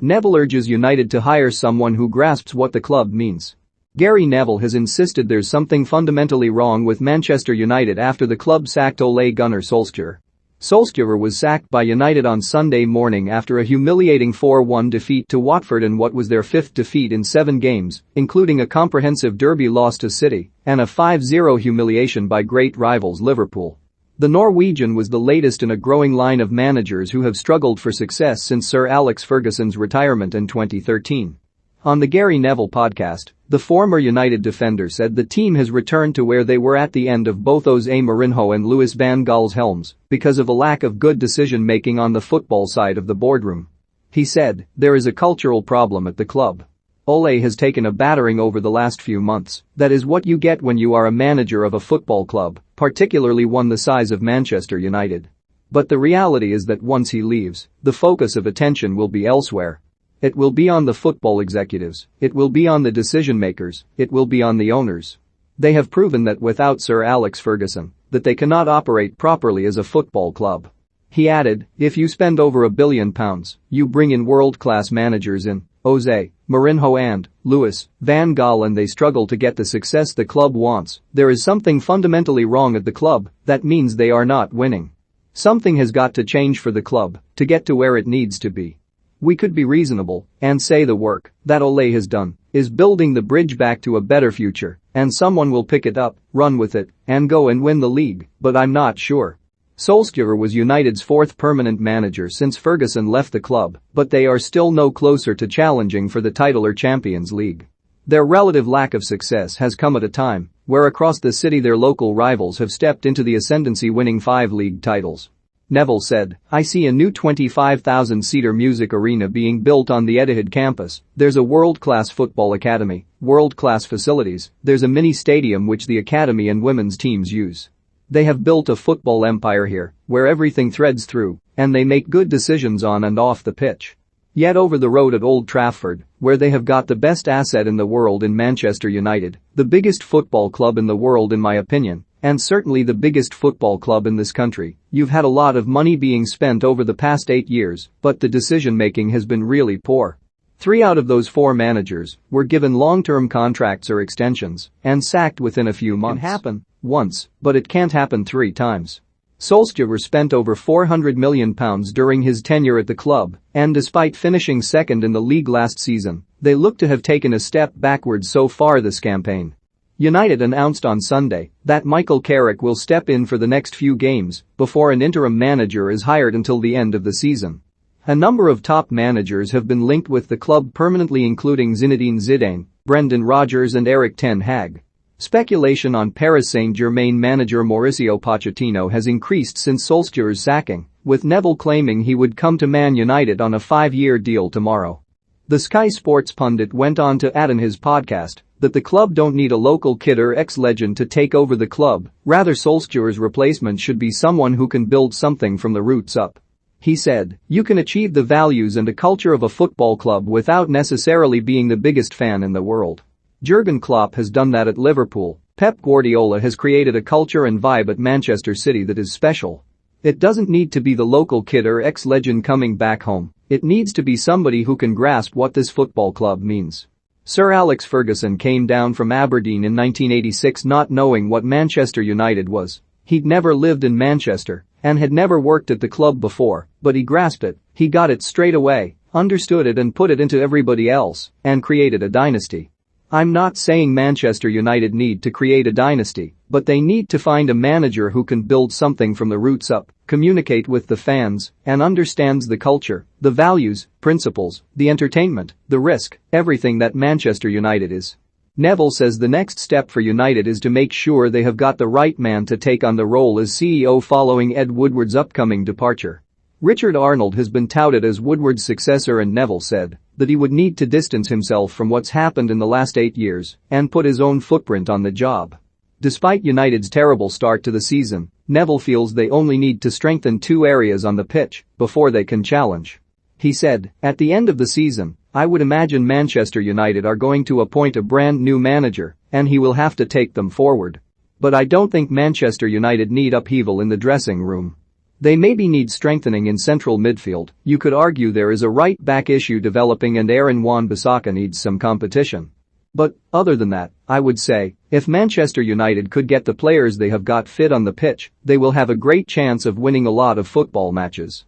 Neville urges United to hire someone who grasps what the club means. Gary Neville has insisted there's something fundamentally wrong with Manchester United after the club sacked Ole Gunnar Solskjaer. Solskjaer was sacked by United on Sunday morning after a humiliating 4-1 defeat to Watford in what was their fifth defeat in 7 games, including a comprehensive derby loss to City and a 5-0 humiliation by great rivals Liverpool. The Norwegian was the latest in a growing line of managers who have struggled for success since Sir Alex Ferguson's retirement in 2013. On the Gary Neville podcast, the former United defender said the team has returned to where they were at the end of both Jose Mourinho and Louis van Gaal's helms because of a lack of good decision-making on the football side of the boardroom. He said, "There is a cultural problem at the club. Ole has taken a battering over the last few months. That is what you get when you are a manager of a football club, particularly one the size of Manchester United. But the reality is that once he leaves, the focus of attention will be elsewhere. It will be on the football executives, it will be on the decision makers, it will be on the owners. They have proven that without Sir Alex Ferguson, that they cannot operate properly as a football club." He added, "If you spend over £1 billion, you bring in world-class managers in Jose Mourinho and Louis van Gaal and they struggle to get the success the club wants, there is something fundamentally wrong at the club, that means they are not winning. Something has got to change for the club to get to where it needs to be. We could be reasonable and say the work that Ole has done is building the bridge back to a better future and someone will pick it up, run with it, and go and win the league, but I'm not sure." Solskjaer was United's 4th permanent manager since Ferguson left the club, but they are still no closer to challenging for the title or Champions League. Their relative lack of success has come at a time where across the city their local rivals have stepped into the ascendancy, winning 5 league titles. Neville said, "I see a new 25,000-seater music arena being built on the Etihad campus, there's a world-class football academy, world-class facilities, there's a mini-stadium which the academy and women's teams use. They have built a football empire here, where everything threads through, and they make good decisions on and off the pitch. Yet over the road at Old Trafford, where they have got the best asset in the world in Manchester United, the biggest football club in the world in my opinion, and certainly the biggest football club in this country, you've had a lot of money being spent over the past 8 years, but the decision-making has been really poor. 3 out of those 4 managers were given long-term contracts or extensions and sacked within a few months. It can happen once, but it can't happen 3 times. Solskjaer spent over £400 million during his tenure at the club, and despite finishing second in the league last season, they look to have taken a step backwards so far this campaign. United announced on Sunday that Michael Carrick will step in for the next few games before an interim manager is hired until the end of the season. A number of top managers have been linked with the club permanently, including Zinedine Zidane, Brendan Rodgers and Erik ten Hag. Speculation on Paris Saint-Germain manager Mauricio Pochettino has increased since Solskjaer's sacking, with Neville claiming he would come to Man United on a 5-year deal tomorrow. The Sky Sports pundit went on to add in his podcast that the club don't need a local kid or ex-legend to take over the club, rather Solskjaer's replacement should be someone who can build something from the roots up. He said, "You can achieve the values and a culture of a football club without necessarily being the biggest fan in the world. Jurgen Klopp has done that at Liverpool, Pep Guardiola has created a culture and vibe at Manchester City that is special. It doesn't need to be the local kid or ex-legend coming back home, it needs to be somebody who can grasp what this football club means." Sir Alex Ferguson came down from Aberdeen in 1986 not knowing what Manchester United was. He'd never lived in Manchester and had never worked at the club before, but he grasped it, he got it straight away, understood it and put it into everybody else, and created a dynasty. I'm not saying Manchester United need to create a dynasty, but they need to find a manager who can build something from the roots up, communicate with the fans, and understands the culture, the values, principles, the entertainment, the risk, everything that Manchester United is. Neville says the next step for United is to make sure they have got the right man to take on the role as CEO following Ed Woodward's upcoming departure. Richard Arnold has been touted as Woodward's successor and Neville said that he would need to distance himself from what's happened in the last 8 years and put his own footprint on the job. Despite United's terrible start to the season, Neville feels they only need to strengthen 2 areas on the pitch before they can challenge. He said, "At the end of the season, I would imagine Manchester United are going to appoint a brand new manager and he will have to take them forward. But I don't think Manchester United need upheaval in the dressing room. They maybe need strengthening in central midfield. You could argue there is a right-back issue developing and Aaron Wan-Bissaka needs some competition. But, other than that, I would say, if Manchester United could get the players they have got fit on the pitch, they will have a great chance of winning a lot of football matches.